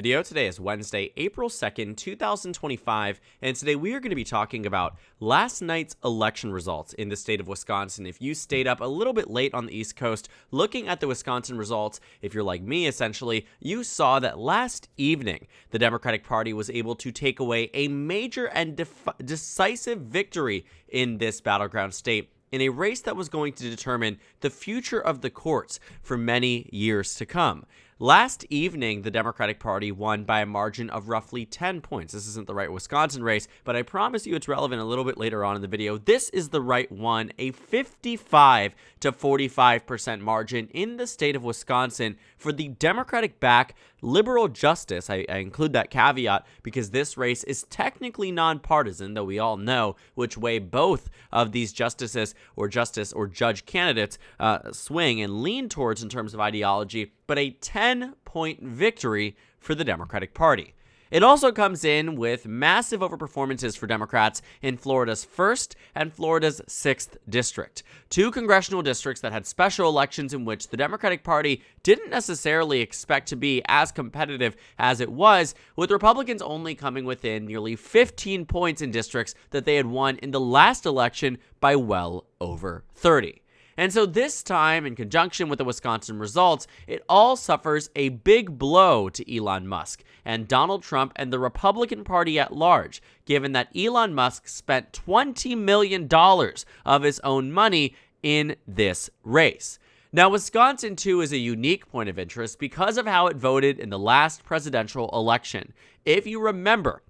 Video today is Wednesday, April 2nd, 2025, and today we are going to be talking about last night's election results in the state of Wisconsin. If you stayed up a little bit late on the East Coast looking at the Wisconsin results, if you're like me, essentially, you saw that last evening the Democratic Party was able to take away a major and decisive victory in this battleground state in a race that was going to determine the future of the courts for many years to come. Last evening, the Democratic Party won by a margin of roughly 10 points. This isn't the right Wisconsin race, but I promise you it's relevant a little bit later on in the video. This is the right one, a 55 to 45% margin in the state of Wisconsin for the Democratic-backed liberal justice. I include that caveat because this race is technically nonpartisan, though we all know which way both of these justice or judge candidates swing and lean towards in terms of ideology, but a 10-point victory for the Democratic Party. It also comes in with massive overperformances for Democrats in Florida's 1st and Florida's 6th district, two congressional districts that had special elections in which the Democratic Party didn't necessarily expect to be as competitive as it was, with Republicans only coming within nearly 15 points in districts that they had won in the last election by well over 30. And so this time, in conjunction with the Wisconsin results, it all suffers a big blow to Elon Musk and Donald Trump and the Republican Party at large, given that Elon Musk spent $20 million of his own money in this race. Now, Wisconsin, too, is a unique point of interest because of how it voted in the last presidential election. If you remember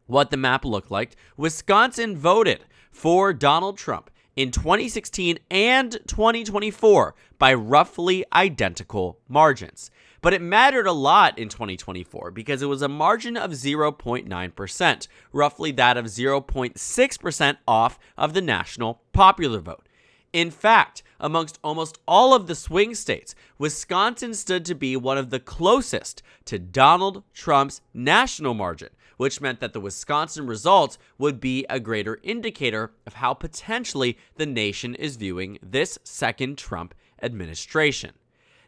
what the map looked like, Wisconsin voted for Donald Trump in 2016 and 2024 by roughly identical margins. But it mattered a lot in 2024 because it was a margin of 0.9%, roughly that of 0.6% off of the national popular vote. In fact, amongst almost all of the swing states, Wisconsin stood to be one of the closest to Donald Trump's national margin, which meant that the Wisconsin results would be a greater indicator of how potentially the nation is viewing this second Trump administration.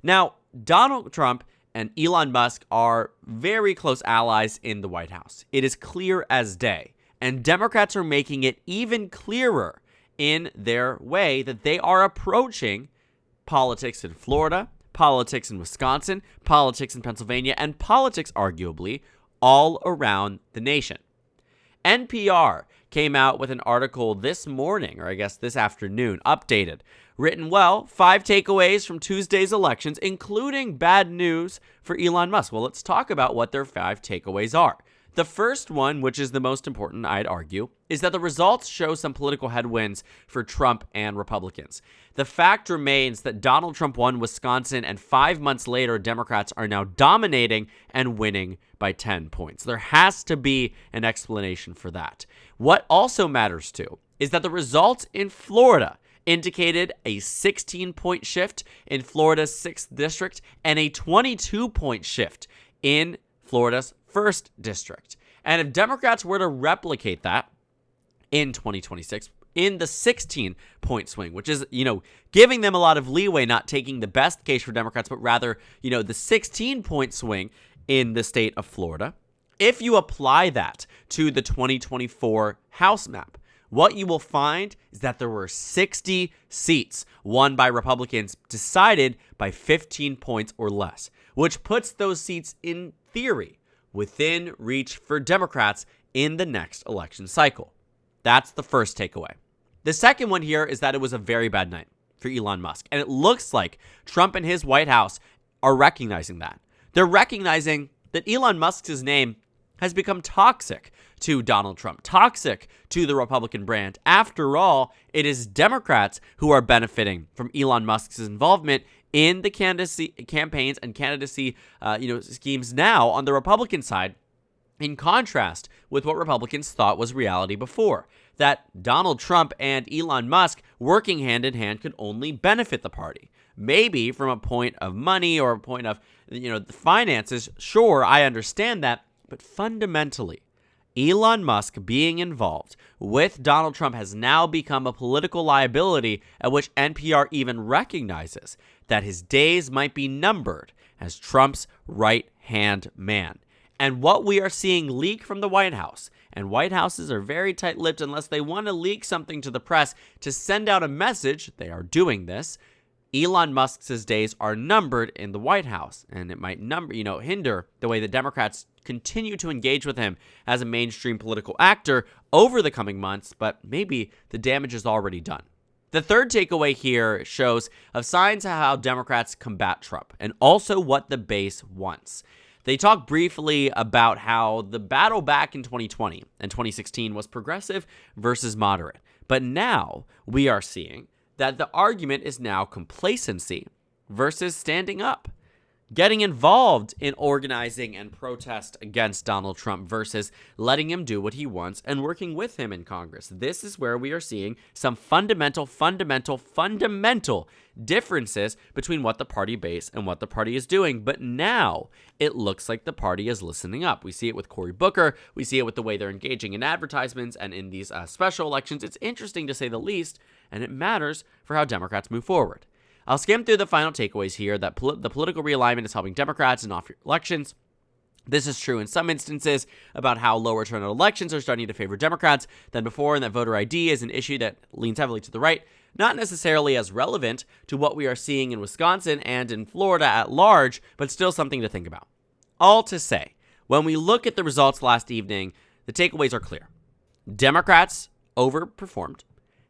Now, Donald Trump and Elon Musk are very close allies in the White House. It is clear as day, and Democrats are making it even clearer in their way that they are approaching politics in Florida, politics in Wisconsin, politics in Pennsylvania, and politics, arguably, all around the nation. NPR came out with an article this morning, or I guess this afternoon, updated, written, 5 takeaways from Tuesday's elections, including bad news for Elon Musk. Well, let's talk about what their 5 takeaways are. The first one, which is the most important, I'd argue, is that the results show some political headwinds for Trump and Republicans. The fact remains that Donald Trump won Wisconsin, and 5 months later, Democrats are now dominating and winning by 10 points. There has to be an explanation for that. What also matters, too, is that the results in Florida indicated a 16-point shift in Florida's 6th district and a 22-point shift in Florida's 1st district. And if Democrats were to replicate that in 2026 in the 16-point swing, which is, giving them a lot of leeway, not taking the best case for Democrats, but rather, the 16-point swing in the state of Florida, if you apply that to the 2024 House map, what you will find is that there were 60 seats won by Republicans decided by 15 points or less, which puts those seats in theory within reach for Democrats in the next election cycle. That's the first takeaway. The second one here is that it was a very bad night for Elon Musk, and it looks like Trump and his White House are recognizing that. They're recognizing that Elon Musk's name has become toxic to Donald Trump, toxic to the Republican brand. After all, it is Democrats who are benefiting from Elon Musk's involvement in the candidacy campaigns and candidacy schemes now on the Republican side, in contrast with what Republicans thought was reality before, that Donald Trump and Elon Musk working hand in hand could only benefit the party. Maybe from a point of money or a point of, the finances, sure, I understand that, but fundamentally, Elon Musk being involved with Donald Trump has now become a political liability at which NPR even recognizes that his days might be numbered as Trump's right-hand man. And what we are seeing leak from the White House, and White Houses are very tight-lipped unless they want to leak something to the press to send out a message, they are doing this. Elon Musk's days are numbered in the White House, and it might hinder the way the Democrats continue to engage with him as a mainstream political actor over the coming months, but maybe the damage is already done. The third takeaway here shows of signs of how Democrats combat Trump and also what the base wants. They talk briefly about how the battle back in 2020 and 2016 was progressive versus moderate. But now we are seeing that the argument is now complacency versus standing up, getting involved in organizing and protest against Donald Trump versus letting him do what he wants and working with him in Congress. This is where we are seeing some fundamental differences between what the party base and what the party is doing. But now it looks like the party is listening up. We see it with Cory Booker. We see it with the way they're engaging in advertisements and in these special elections. It's interesting to say the least, and it matters for how Democrats move forward. I'll skim through the final takeaways here that the political realignment is helping Democrats in off-year elections. This is true in some instances about how lower turnout elections are starting to favor Democrats than before, and that voter ID is an issue that leans heavily to the right, not necessarily as relevant to what we are seeing in Wisconsin and in Florida at large, but still something to think about. All to say, when we look at the results last evening, the takeaways are clear. Democrats overperformed.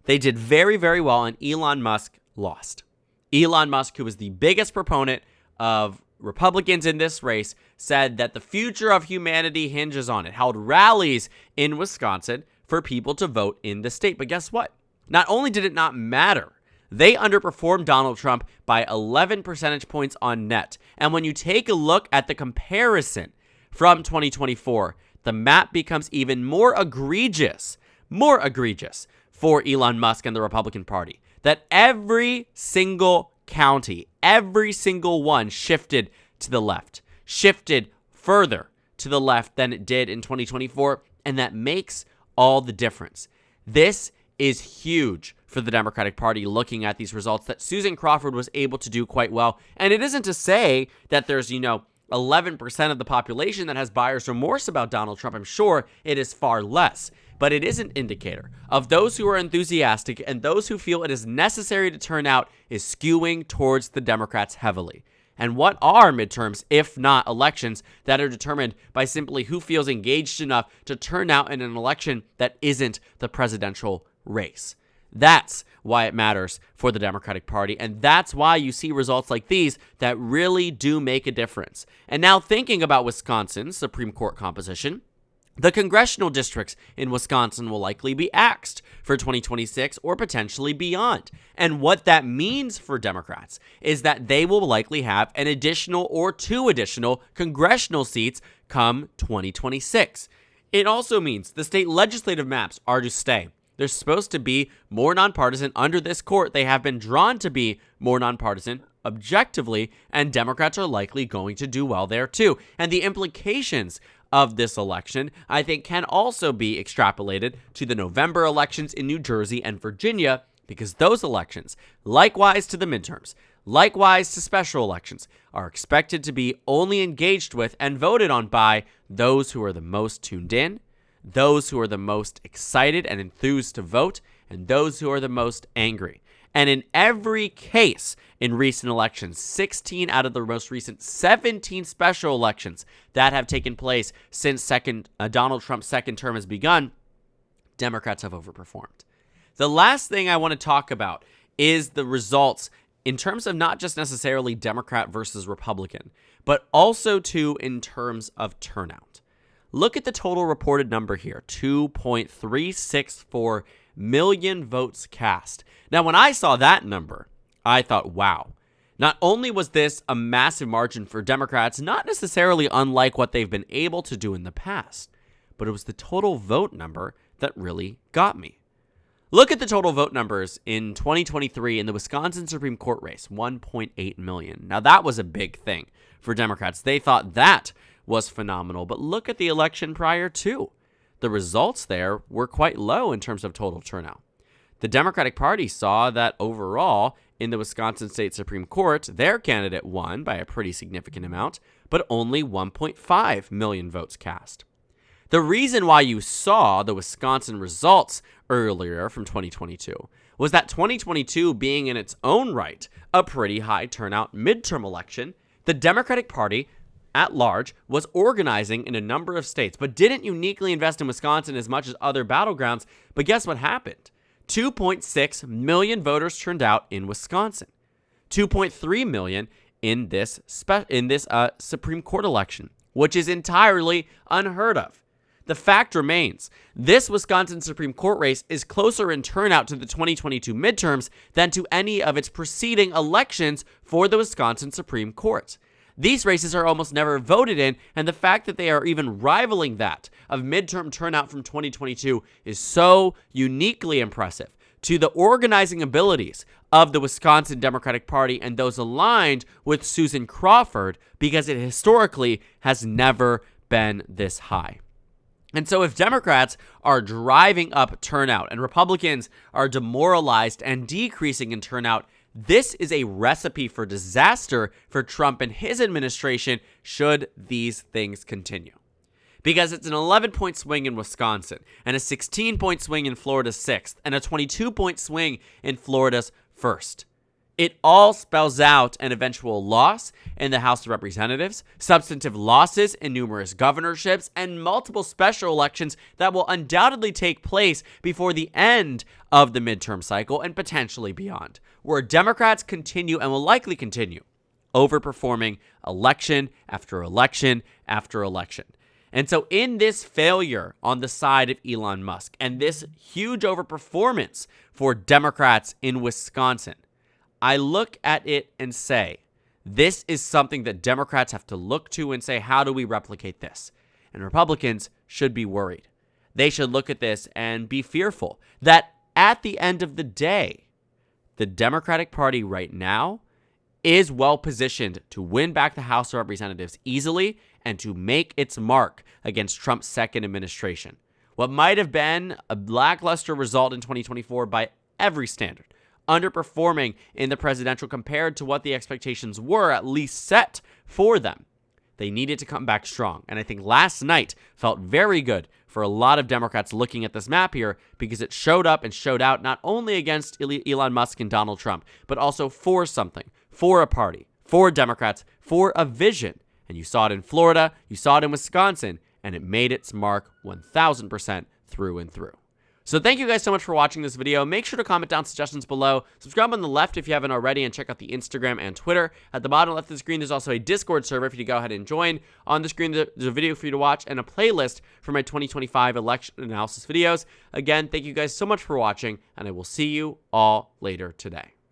They did very, very well, and Elon Musk lost. Elon Musk, who was the biggest proponent of Republicans in this race, said that the future of humanity hinges on it, held rallies in Wisconsin for people to vote in the state. But guess what? Not only did it not matter, they underperformed Donald Trump by 11 percentage points on net. And when you take a look at the comparison from 2024, the map becomes even more egregious for Elon Musk and the Republican Party. That every single county, every single one shifted to the left, shifted further to the left than it did in 2024, and that makes all the difference. This is huge for the Democratic Party looking at these results that Susan Crawford was able to do quite well. And it isn't to say that there's, 11% of the population that has buyer's remorse about Donald Trump. I'm sure it is far less. But it is an indicator of those who are enthusiastic and those who feel it is necessary to turn out is skewing towards the Democrats heavily. And what are midterms, if not elections, that are determined by simply who feels engaged enough to turn out in an election that isn't the presidential race? That's why it matters for the Democratic Party, and that's why you see results like these that really do make a difference. And now thinking about Wisconsin's Supreme Court composition, the congressional districts in Wisconsin will likely be axed for 2026 or potentially beyond. And what that means for Democrats is that they will likely have an additional or two additional congressional seats come 2026. It also means the state legislative maps are to stay. They're supposed to be more nonpartisan under this court. They have been drawn to be more nonpartisan objectively, and Democrats are likely going to do well there too. And the implications of this election, I think, can also be extrapolated to the November elections in New Jersey and Virginia, because those elections, likewise to the midterms, likewise to special elections, are expected to be only engaged with and voted on by those who are the most tuned in, those who are the most excited and enthused to vote, and those who are the most angry. And in every case in recent elections, 16 out of the most recent 17 special elections that have taken place since Donald Trump's second term has begun, Democrats have overperformed. The last thing I want to talk about is the results in terms of not just necessarily Democrat versus Republican, but also too in terms of turnout. Look at the total reported number here, 2.364 million votes cast. Now, when I saw that number, I thought, wow. Not only was this a massive margin for Democrats, not necessarily unlike what they've been able to do in the past, but it was the total vote number that really got me. Look at the total vote numbers in 2023 in the Wisconsin Supreme Court race, 1.8 million. Now, that was a big thing for Democrats. They thought that was phenomenal, but look at the election prior to. The results there were quite low in terms of total turnout. The Democratic Party saw that overall, in the Wisconsin State Supreme Court, their candidate won by a pretty significant amount, but only 1.5 million votes cast. The reason why you saw the Wisconsin results earlier from 2022 was that 2022 being in its own right a pretty high turnout midterm election, the Democratic Party at large was organizing in a number of states, but didn't uniquely invest in Wisconsin as much as other battlegrounds. But guess what happened? 2.6 million voters turned out in Wisconsin. 2.3 million in this Supreme Court election, which is entirely unheard of. The fact remains, this Wisconsin Supreme Court race is closer in turnout to the 2022 midterms than to any of its preceding elections for the Wisconsin Supreme Court. These races are almost never voted in, and the fact that they are even rivaling that of midterm turnout from 2022 is so uniquely impressive to the organizing abilities of the Wisconsin Democratic Party and those aligned with Susan Crawford, because it historically has never been this high. And so if Democrats are driving up turnout and Republicans are demoralized and decreasing in turnout, this is a recipe for disaster for Trump and his administration should these things continue. Because it's an 11-point swing in Wisconsin, and a 16-point swing in Florida's 6th, and a 22-point swing in Florida's 1st. It all spells out an eventual loss in the House of Representatives, substantive losses in numerous governorships, and multiple special elections that will undoubtedly take place before the end of the midterm cycle and potentially beyond, where Democrats continue and will likely continue overperforming election after election after election. And so in this failure on the side of Elon Musk and this huge overperformance for Democrats in Wisconsin, I look at it and say, this is something that Democrats have to look to and say, how do we replicate this? And Republicans should be worried. They should look at this and be fearful that at the end of the day, the Democratic Party right now is well positioned to win back the House of Representatives easily and to make its mark against Trump's second administration. What might have been a lackluster result in 2024 by every standard, underperforming in the presidential compared to what the expectations were at least set for them. They needed to come back strong. And I think last night felt very good for a lot of Democrats looking at this map here, because it showed up and showed out not only against Elon Musk and Donald Trump, but also for something, for a party, for Democrats, for a vision. And you saw it in Florida, you saw it in Wisconsin, and it made its mark 1,000% through and through. So thank you guys so much for watching this video. Make sure to comment down suggestions below. Subscribe on the left if you haven't already, and check out the Instagram and Twitter. At the bottom left of the screen, there's also a Discord server for you to go ahead and join. On the screen, there's a video for you to watch and a playlist for my 2025 election analysis videos. Again, thank you guys so much for watching, and I will see you all later today.